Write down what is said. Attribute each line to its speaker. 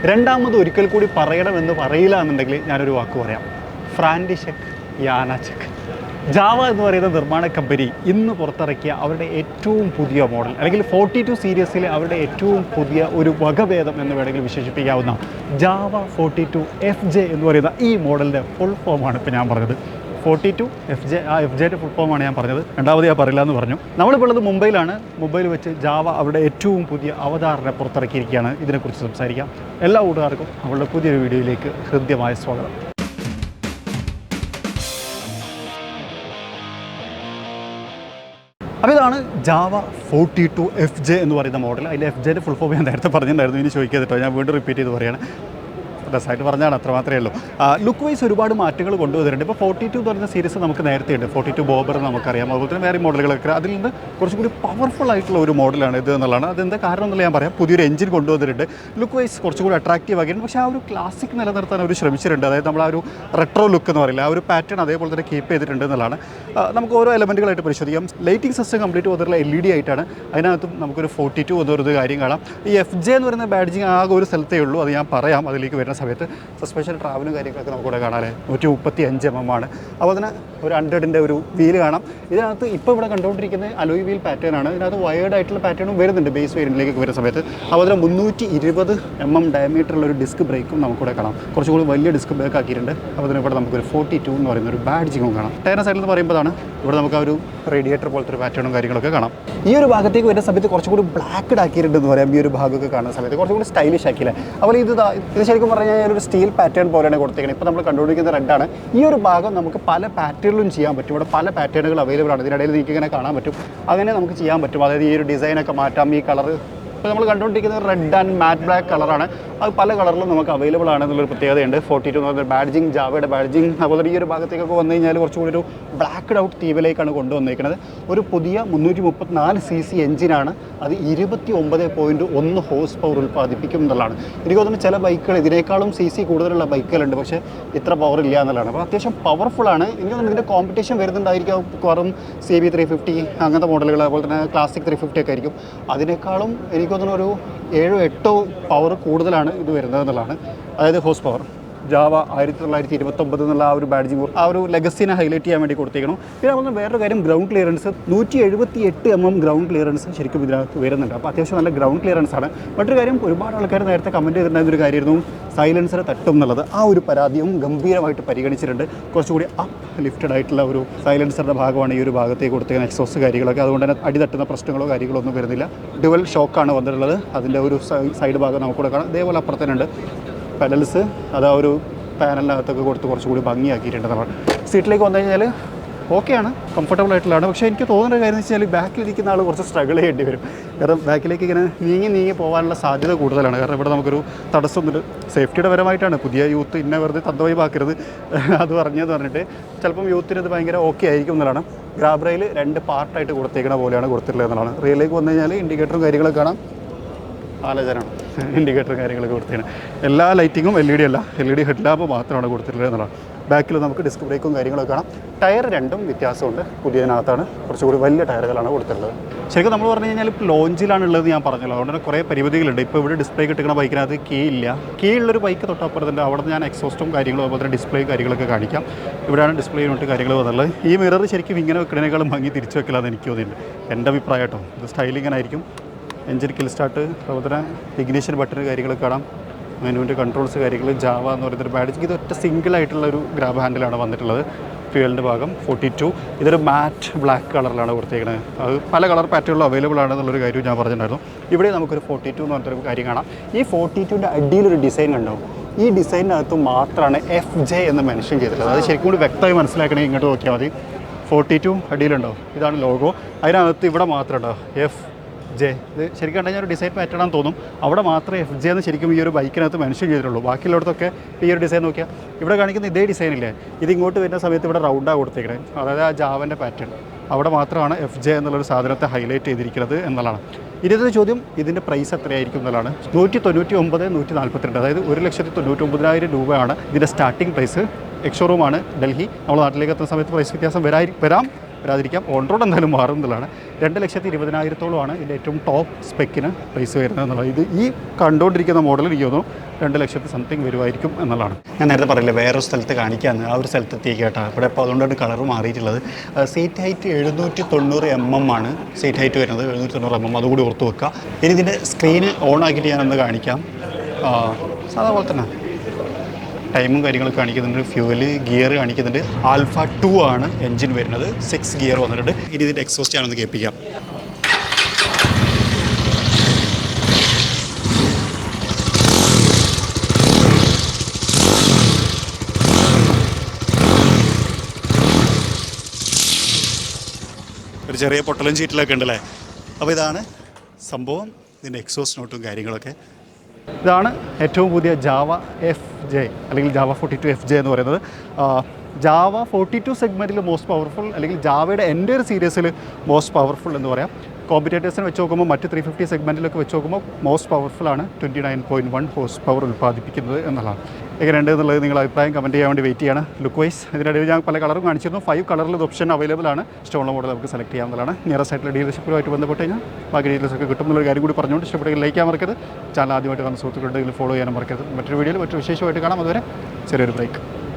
Speaker 1: രണ്ടാമത് ഒരിക്കൽ കൂടി പറയണമെന്ന് പറയില്ല എന്നുണ്ടെങ്കിൽ ഞാനൊരു വാക്ക് പറയാം. ഫ്രാൻഡിഷെക് യാനാചെക്. ജാവ എന്ന് പറയുന്ന നിർമ്മാണ കമ്പനി ഇന്ന് പുറത്തിറക്കിയ അവരുടെ ഏറ്റവും പുതിയ മോഡൽ, അല്ലെങ്കിൽ 42 സീരീസിലെ അവരുടെ ഏറ്റവും പുതിയ ഒരു വകഭേദം എന്ന് വേണമെങ്കിൽ വിശേഷിപ്പിക്കാവുന്ന ജാവ 42 FJ എന്ന് പറയുന്ന ഈ മോഡലിൻ്റെ ഫുൾ ഫോമാണ് ഇപ്പോൾ ഞാൻ പറഞ്ഞത്. 42 FJ, ആ FJയുടെ ഫുൾ ഫോമാണ് ഞാൻ പറഞ്ഞത്. രണ്ടാമത് ഞാൻ പറയില്ല എന്ന് പറഞ്ഞു. നമ്മളിപ്പോൾ ഉള്ളത് മുംബൈയിലാണ്. മുംബൈയിൽ വെച്ച് ജാവ അവരുടെ ഏറ്റവും പുതിയ അവതാറിനെ പുറത്തിറക്കിയിരിക്കുകയാണ്. ഇതിനെക്കുറിച്ച് സംസാരിക്കാം. എല്ലാ കൂട്ടുകാർക്കും അവരുടെ പുതിയൊരു വീഡിയോയിലേക്ക് ഹൃദ്യമായ സ്വാഗതം. അപ്പോൾ ഇതാണ് ജാവ 42 FJ എന്ന് പറയുന്ന മോഡൽ. അതിൻ്റെ FJയുടെ ഫുൾ ഫോം ഞാൻ നേരത്തെ പറഞ്ഞിട്ടുണ്ടായിരുന്നു, ഇനി ചോദിക്കാതിട്ടോ ഞാൻ വീണ്ടും റിപ്പീറ്റ് ചെയ്ത് പറയുകയാണ്. രസമായിട്ട് പറഞ്ഞാണ്, അത്ര മാത്രമേ ഉള്ളൂ. ലുക്ക് വൈസ് ഒരുപാട് മാറ്റങ്ങൾ കൊണ്ടുവന്നിട്ടുണ്ട്. ഇപ്പോൾ 42 എന്ന് പറയുന്ന സീരീസ് നമുക്ക് നേരത്തെ ഉണ്ട്. 42 ബോബർ നമുക്കറിയാം. അതുപോലെ തന്നെ വേറെ മോഡലുകളൊക്കെ അതിൽ നിന്ന് കുറച്ചും കൂടി പവർഫുൾ ആയിട്ടുള്ള ഒരു മോഡലാണ് ഇത് എന്നുള്ളതാണ്. അതെന്താ കാരണം എന്നുള്ള ഞാൻ പറയാം. പുതിയൊരു എഞ്ചിൻ കൊണ്ടുവന്നിട്ടുണ്ട്. ലുക്ക് വൈസ് കുറച്ചും കൂടി അട്രാക്റ്റീവ് ആക്കിയിട്ടുണ്ട്. പക്ഷേ ആ ഒരു ക്ലാസിക് നിലനിർത്താൻ അവർ ശ്രമിച്ചിട്ടുണ്ട്. അതായത് നമ്മൾ ആ ഒരു റെട്രോ ലുക്ക് എന്ന് പറയില്ല, ആ ഒരു പാറ്റേൺ അതേപോലെ തന്നെ കീപ്പ് ചെയ്തിട്ടുണ്ട് എന്നുള്ളതാണ്. നമുക്ക് ഓരോ എലമെൻറ്റുകളായിട്ട് പരിശോധിക്കാം. ലൈറ്റിംഗ് സിസ്റ്റം കംപ്ലീറ്റ് വന്നിട്ടുള്ള LED ആയിട്ടാണ്. അതിനകത്തും നമുക്കൊരു 42 എന്നൊരു കാര്യം കാണാം. ഈ FJ എന്ന് പറയുന്ന ബാഡ്ജിങ് ആകെ ഒരു സ്ഥലത്തേ ഉള്ളൂ. അത് ഞാൻ പറയാം അതിലേക്ക് വരുന്ന സമയത്ത്. സസ്പെൻഷൻ ട്രാവലും കാര്യങ്ങളൊക്കെ നമുക്കിവിടെ കാണാൻ 135 mm ആണ്. അപ്പോൾ തന്നെ ഒരു 100ൻ്റെ ഒരു വീല് കാണാം. ഇതിനകത്ത് ഇപ്പോൾ ഇവിടെ കണ്ടുകൊണ്ടിരിക്കുന്നത് അലോയ് വീൽ പാറ്റേൺ ആണ്. ഇതിനകത്ത് വയേർഡ് ആയിട്ടുള്ള പാറ്റേണും വരുന്നുണ്ട് ബേസ് വേരിയൻറ്റിലേക്ക് വരുന്ന സമയത്ത്. അതുപോലെ 320 mm ഡയമീറ്ററുള്ള ഒരു ഡിസ്ക് ബ്രേക്കും നമുക്കിവിടെ കാണാം. കുറച്ചുകൂടി വലിയ ഡിസ്ക് ബ്രേക്ക് ആക്കിയിട്ടുണ്ട്. അപ്പോൾ തന്നെ ഇവിടെ നമുക്കൊരു 42 എന്ന് പറയുന്ന ഒരു ബാഡ്ജിങ്ങും കാണാം. ടയർ സൈഡിൽ എന്ന് പറയുമ്പോഴാണ് ഇവിടെ നമുക്ക് ആ ഒരു റേഡിയേറ്റർ പോലത്തെ ഒരു പാറ്റേണും കാര്യങ്ങളൊക്കെ കാണാം. ഈ ഒരു ഭാഗത്തേക്ക് വരുന്ന സമയത്ത് കുറച്ചുകൂടി ബ്ലാക്ക്ഡ് ആക്കിയിട്ടുണ്ടെന്ന് പറയാം. ഈ ഒരു ഭാഗമൊക്കെ കാണുന്ന സമയത്ത് കുറച്ചുകൂടി സ്റ്റൈലിഷ് ആക്കിയില്ലേ. അതുപോലെ ഇത് ശരിക്കും പറഞ്ഞു കഴിഞ്ഞാൽ ഒരു സ്റ്റീൽ പാറ്റേൺ പോലെയാണ് കൊടുത്തേക്കുന്നത്. ഇപ്പോൾ നമ്മൾ കണ്ടുപിടിക്കുന്ന റെഡാണ്. ഈ ഒരു ഭാഗം നമുക്ക് പല പാറ്റേണിലും ചെയ്യാൻ പറ്റും. ഇവിടെ പല പാറ്റേണുകൾ അവൈലബിൾ ആണ്. ഇതിനിടയിൽ നിങ്ങൾക്ക് ഇങ്ങനെ കാണാൻ പറ്റും. അങ്ങനെ നമുക്ക് ചെയ്യാൻ പറ്റും. അതായത് ഈ ഒരു ഡിസൈനൊക്കെ മാറ്റാം. ഈ കളർ ഇപ്പോൾ നമ്മൾ കണ്ടുകൊണ്ടിരിക്കുന്നത് റെഡ് ആൻഡ് മാറ്റ് ബ്ലാക്ക് കളറാണ്. അത് പല കളറിലും നമുക്ക് അവൈലബിൾ ആണെന്നുള്ളൊരു പ്രത്യേകതയുണ്ട്. 42 എന്ന് പറയുന്ന ബാഡ്ജിങ്, ജാവയുടെ ബാഡ്ജിങ്. അതുപോലെ ഈ ഒരു ഭാഗത്തേക്കൊക്കെ വന്നു കഴിഞ്ഞാൽ കുറച്ചുകൂടി ഒരു ബ്ലാക്ക്ഡ് ഔട്ട് തീമിലേക്കാണ് കൊണ്ടുവന്നിരിക്കുന്നത്. ഒരു പുതിയ 334 cc എഞ്ചിനാണ്. അത് 29.1 ഹോഴ്സ് പവർ ഉൽപ്പാദിപ്പിക്കും എന്നുള്ളതാണ്. എനിക്ക് തോന്നുന്നു ചില ബൈക്കുകൾ ഇതിനേക്കാളും CC കൂടുതലുള്ള ബൈക്കുകളുണ്ട്, പക്ഷേ ഇത്ര പവർ ഇല്ല എന്നുള്ളതാണ്. അപ്പോൾ അത്യാവശ്യം പവർഫുള്ളാണ്. എനിക്ക് തോന്നുന്നു ഇതിൻ്റെ കോമ്പറ്റീഷൻ വരുന്നുണ്ടായിരിക്കും വെറും CB 350 അങ്ങനത്തെ മോഡലുകൾ, അതുപോലെ തന്നെ ക്ലാസിക് 350 ഒക്കെ ആയിരിക്കും. അതിനേക്കാളും എനിക്ക് തോന്നുന്നു ഒരു 7-8 പവർ കൂടുതലാണ് ഇത് വരുന്നത് എന്നുള്ളതാണ്. അതായത് ഹോഴ്സ് പവർ. ജാവ 1929 എന്നുള്ള ആ ഒരു ബാഡ്ജിങ്, ആ ഒരു ലെഗസിനെ ഹൈലൈറ്റ് ചെയ്യാൻ വേണ്ടി കൊടുത്തേക്കണം. പിന്നെ നമ്മൾ വേറൊരു കാര്യം, ground clearance 178 mm ground clearance ശരിക്കും ഇതിനകത്ത് വരുന്നുണ്ട്. അപ്പോൾ അത്യാവശ്യം നല്ല ഗ്രൗണ്ട് ക്ലിയറൻസ് ആണ്. മറ്റൊരു കാര്യം, ഒരുപാട് ആൾക്കാർ നേരത്തെ കമൻറ്റ് ചെയ്തിട്ടുണ്ടായിരുന്ന ഒരു കാര്യമായിരുന്നു സൈലൻസർ തട്ടും എന്നുള്ളത്. ആ ഒരു പരാതിയും ഗംഭീരമായിട്ട് പരിഗണിച്ചിട്ടുണ്ട്. കുറച്ചുകൂടി അപ്പ് ലിഫ്റ്റഡ് ആയിട്ടുള്ള ഒരു സൈലൻസറിൻ്റെ ഭാഗമാണ് ഈ ഒരു ഭാഗത്തേക്ക് കൊടുത്തേക്കുന്ന എക്സോസ് കാര്യങ്ങളൊക്കെ. അതുകൊണ്ട് തന്നെ അടി തട്ടുന്ന പ്രശ്നങ്ങളോ കാര്യങ്ങളോ ഒന്നും വരുന്നില്ല. ഡുവൽ ഷോക്കാണ് വന്നിട്ടുള്ളത്. അതിൻ്റെ ഒരു സൈഡ് ഭാഗം നമുക്കിവിടെ കാണാം. അതേപോലെ അപ്പുറത്തേനുണ്ട് പെഡൽസ്. അത് ആ ഒരു പാനലിനകത്തൊക്കെ കൊടുത്ത് കുറച്ചുകൂടി ഭംഗിയാക്കിയിട്ടുണ്ട്. നമ്മൾ സീറ്റിലേക്ക് വന്നു കഴിഞ്ഞാൽ ഓക്കെയാണ്, കംഫർട്ടബിൾ ആയിട്ടുള്ളതാണ്. പക്ഷേ എനിക്ക് തോന്നുന്ന കാര്യം എന്ന് വെച്ചാൽ ബാക്കിലിരിക്കുന്ന ആൾ കുറച്ച് സ്ട്രഗിൾ ചെയ്യേണ്ടി വരും. കാരണം ബാക്കിലേക്ക് ഇങ്ങനെ നീങ്ങി പോകാനുള്ള സാധ്യത കൂടുതലാണ്. കാരണം ഇവിടെ നമുക്കൊരു തടസ്സമൊന്നുമില്ല. സേഫ്റ്റിയുടെ പരമായിട്ടാണ്. പുതിയ യൂത്ത് ഇന്നെ വെറുതെ തന്തവൈബാക്കരുത് അത് പറഞ്ഞിട്ട് ചിലപ്പം യൂത്തിന് ഇത് ഭയങ്കര ഓക്കെ ആയിരിക്കും എന്നുള്ളതാണ്. ഗ്രാബ് റെയിൽ 2 പാർട്ടായിട്ട് കൊടുത്തേക്കണ പോലെയാണ് കൊടുത്തിട്ടുള്ളത് എന്നുള്ളതാണ്. റെയിലേക്ക് വന്നു കഴിഞ്ഞാൽ ഇൻഡിക്കേറ്ററും കാര്യങ്ങളൊക്കെ കാണാം. ആലോചനയാണ് ഇൻഡിക്കേറ്ററും കാര്യങ്ങളൊക്കെ കൊടുത്തതാണ്. എല്ലാ ലൈറ്റിങ്ങും LED അല്ല, LED ഹെഡ് ലാമ്പ് മാത്രമാണ് കൊടുത്തിട്ടുള്ളത് എന്നുള്ളതാണ്. ബാക്കിൽ നമുക്ക് ഡിസ്ക് ബ്രേക്കും കാര്യങ്ങളൊക്കെ കാണാം. ടയർ രണ്ടും വ്യത്യാസമുണ്ട്. പുതിയതിനകത്താണ് കുറച്ചുകൂടി വലിയ ടയറുകളാണ് കൊടുത്തിട്ടുള്ളത്. ശരിക്കും നമ്മൾ പറഞ്ഞു കഴിഞ്ഞാൽ ഇപ്പോൾ ലോഞ്ചിലാണുള്ളത് ഞാൻ പറഞ്ഞല്ലോ. അതുകൊണ്ട് തന്നെ കുറേ പരിമിതികളുണ്ട്. ഇപ്പോൾ ഇവിടെ ഡിസ്പ്ലേ കിട്ടുന്ന ബൈക്കിനകത്ത് കീ ഉള്ളൊരു ബൈക്ക് തൊട്ടപ്പുറത്തുണ്ട്. അവിടെ ഞാൻ എക്സോസ്റ്റും കാര്യങ്ങളും അതുപോലെ തന്നെ ഡിസ്പ്ലേ കാര്യങ്ങളൊക്കെ കാണിക്കാം. ഇവിടെയാണ് ഡിസ്പ്ലേ യൂണിറ്റ് കാര്യങ്ങൾ വന്നുള്ളത്. ഈ മിറർ ശരിക്കും ഇങ്ങനെ വെക്കുന്നതിനേക്കാളും ഭംഗി തിരിച്ചു വെക്കലാന്ന് എനിക്ക് തോന്നിയിട്ടുണ്ട്. എൻ്റെ അഭിപ്രായം കേട്ടോ. ഇത് സ്റ്റൈലിങ്ങനായിരിക്കും. എഞ്ചിൻ കിൽ സ്റ്റാർട്ട്, അതുപോലെ തന്നെ ഇഗ്നിഷൻ ബട്ടൺ കാര്യങ്ങളൊക്കെ കാണാം. മെനുവിൻ്റെ കൺട്രോൾസ് കാര്യങ്ങൾ, ജാവ എന്ന് പറയുന്നൊരു ബാഡ്ജിങ്. ഇത് ഒറ്റ സിംഗിൾ ആയിട്ടുള്ള ഒരു ഗ്രാബ് ഹാൻഡിലാണ് വന്നിട്ടുള്ളത്. ഫ്യൂവലിൻ്റെ ഭാഗം 42. ഇതൊരു മാറ്റ് ബ്ലാക്ക് കളറിലാണ് കൊടുത്തേക്കുന്നത്. അത് പല കളർ പാറ്റേണിലും അവൈലബിൾ ആണെന്നുള്ളൊരു കാര്യം ഞാൻ പറഞ്ഞിട്ടുണ്ടായിരുന്നു. ഇവിടെ നമുക്കൊരു 42 എന്ന് പറഞ്ഞൊരു കാര്യം കാണാം. ഈ 42ൻ്റെ അടിയിലൊരു ഡിസൈൻ ഉണ്ടാവും. ഈ ഡിസൈനിനകത്ത് മാത്രമാണ് FJ എന്ന് മെൻഷൻ ചെയ്തിട്ടുള്ളത്. അത് ശരിക്കും കൂടി വ്യക്തമായി മനസ്സിലാക്കണമെങ്കിൽ ഇങ്ങോട്ട് നോക്കിയാൽ മതി. 42 അടിയിലുണ്ടാവും. ഇതാണ് ലോഗോ. അതിനകത്ത് ഇവിടെ മാത്രം ഉണ്ടാവും FJ. ഇത് ശരിക്കും കണ്ടു കഴിഞ്ഞാൽ ഒരു ഡിസൈൻ പാറ്റേൺ ആണെന്ന് തോന്നും. അവിടെ മാത്രമേ FJ എന്ന് ശരിക്കും ഈ ഒരു ബൈക്കിനകത്ത് മെൻഷൻ ചെയ്തിട്ടുള്ളൂ. ബാക്കിയുള്ളിടത്തൊക്കെ ഈ ഒരു ഡിസൈൻ നോക്കിയാൽ ഇവിടെ കാണിക്കുന്ന ഇതേ ഡിസൈനില്ലേ, ഇത് ഇങ്ങോട്ട് വരുന്ന സമയത്ത് ഇവിടെ റൗണ്ടാണ് കൊടുത്തേക്കുന്നത്. അതായത് ആ ജാവൻ്റെ പാറ്റേൺ. അവിടെ മാത്രമാണ് FJ എന്നുള്ളൊരു സാധനത്തെ ഹൈലൈറ്റ് ചെയ്തിരിക്കുന്നത് എന്നുള്ളതാണ്. ഇരുപത് ചോദ്യം, ഇതിൻ്റെ പ്രൈസ് എത്രയായിരിക്കും എന്നുള്ളതാണ്. 199, 142, അതായത് 1,99,000 രൂപയാണ് ഇതിൻ്റെ സ്റ്റാർട്ടിംഗ് പ്രൈസ്. എക്സ്ഷോറൂമാണ് ഡൽഹി. നമ്മുടെ നാട്ടിലേക്ക് എത്തുന്ന സമയത്ത് പ്രൈസ് വ്യത്യാസം വരാം. വരാതിരിക്കാം. ഓൺ റോഡ് എന്തായാലും മാറും എന്നുള്ളതാണ്. 2,20,000-ഓളമാണ് ഇതിൻ്റെ ഏറ്റവും ടോപ്പ് സ്പെക്കിന് പ്രൈസ് വരുന്നത് എന്നുള്ളത്. ഇത് ഈ കണ്ടുകൊണ്ടിരിക്കുന്ന മോഡൽ എനിക്ക് തോന്നുന്നു 2,00,000 സംതിങ് വരുമായിരിക്കും എന്നുള്ളതാണ്. ഞാൻ നേരത്തെ പറയില്ല വേറൊരു സ്ഥലത്ത് കാണിക്കാമെന്ന്, ആ ഒരു സ്ഥലത്ത് എത്തിയേക്ക് കേട്ടോ. ഇവിടെ അപ്പോൾ അതുകൊണ്ടാണ് കളർ മാറിയിട്ടുള്ളത്. സീറ്റ് ഹൈറ്റ് 790 mm ആണ് സീറ്റ് ഹൈറ്റ് വരുന്നത്, 790 mm, അതുകൂടി ഓർത്ത് വെക്കുക. ഇനി ഇതിൻ്റെ സ്ക്രീന് ഓൺ ആക്കിയിട്ട് ഞാനൊന്ന് കാണിക്കാം. സാധാ പോലെ തന്നെ ടൈമും കാര്യങ്ങളൊക്കെ കാണിക്കുന്നുണ്ട്, ഫ്യൂവൽ ഗിയർ കാണിക്കുന്നുണ്ട്. ആൽഫ 2 ആണ് എൻജിൻ വരുന്നത്, 6 ഗിയർ വന്നിട്ടുണ്ട്. ഇനി ഇതിൻ്റെ എക്സോസ്റ്റ് ഞാനൊന്ന് കേൾപ്പിക്കാം. ഒരു ചെറിയ പൊട്ടലും ചീറ്റിലൊക്കെ ഉണ്ടല്ലേ. അപ്പോൾ ഇതാണ് സംഭവം, ഇതിൻ്റെ എക്സോസ്റ്റ് നോട്ടും കാര്യങ്ങളൊക്കെ. ഇതാണ് ഏറ്റവും പുതിയ ജാവ FJ അല്ലെങ്കിൽ ജാവ 42 FJ എന്ന് പറയുന്നത്. ജാവ 42 സെഗ്മെൻറ്റിൽ മോസ്റ്റ് പവർഫുൾ, അല്ലെങ്കിൽ ജാവയുടെ എൻ്റെ ഒരു സീരീസിൽ മോസ്റ്റ് പവർഫുൾ എന്ന് പറയാം. കോമ്പറ്റേറ്റേഴ്സിനെ വെച്ച് നോക്കുമ്പോൾ മറ്റ് 350 സെഗ്മെൻറ്റിലൊക്കെ വെച്ച് നോക്കുമ്പോൾ മോസ്റ്റ് പവർഫുള്ളാണ്, 29.1 ഹോഴ്സ് പവർ ഉൽപ്പാദിപ്പിക്കുന്നത് എന്നുള്ളതാണ്. എങ്ങനെയുണ്ട് എന്നുള്ളത് നിങ്ങൾ അഭിപ്രായം കമൻറ്റ് ചെയ്യാൻ വേണ്ടി വെയിറ്റ് ചെയ്യണം. ലുക്ക് വൈസ് ഇതിനിടയിൽ ഞാൻ പല കളറും കാണിച്ചിരുന്നു. 5 കളറിൽ ഇത് ഓപ്ഷൻ അവൈലബിൾ ആണ്. ഇഷ്ടമുള്ള മോഡൽ നമുക്ക് സെലക്ട് ചെയ്യാവുന്നതാണ്. നിയറസ്റ്റ് ആയിട്ടുള്ള ഡീലർഷിപ്പുമായിട്ട് ബന്ധപ്പെട്ട് കഴിഞ്ഞാൽ ബാക്കി ഡീറ്റെയിൽസൊക്കെ കിട്ടും എന്നുള്ള കാര്യം കൂടി പറഞ്ഞുകൊണ്ട് ഇഷ്ടപ്പെടുകയും ലൈക്ക് ചെയ്യാൻ മറക്കരുത്. ചാനൽ ആദ്യമായിട്ട് കാണുന്ന സുഹൃത്തുക്കളുണ്ടെങ്കിൽ ഫോളോ ചെയ്യാൻ മറക്കരുത്. മറ്റൊരു വീഡിയോയിൽ മറ്റൊരു വിശേഷമായിട്ട് കാണാം. അതുവരെ ചെറിയൊരു ബ്രേക്ക്.